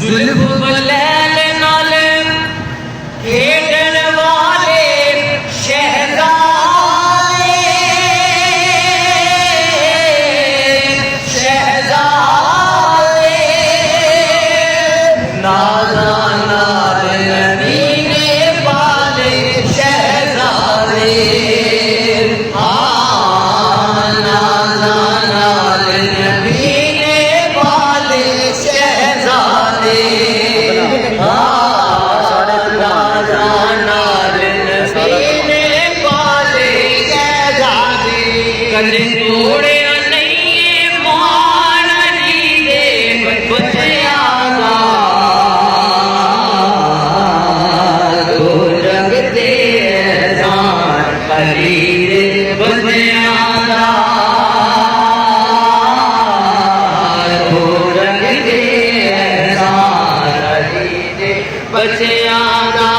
जुल्फ लैल नाल खेडण वाले शहजादे शहजादे नाज़ा नाल नबी ने पाले शहजादे नाज़ा नाल नबी ने पाले शहजादे कदे तोड़िया नहीं मान जी दे बच्चिया दा दो जग दे एहसान अली दे बच्चिया दा दो जग दे एहसान अली दे बच्चिया दा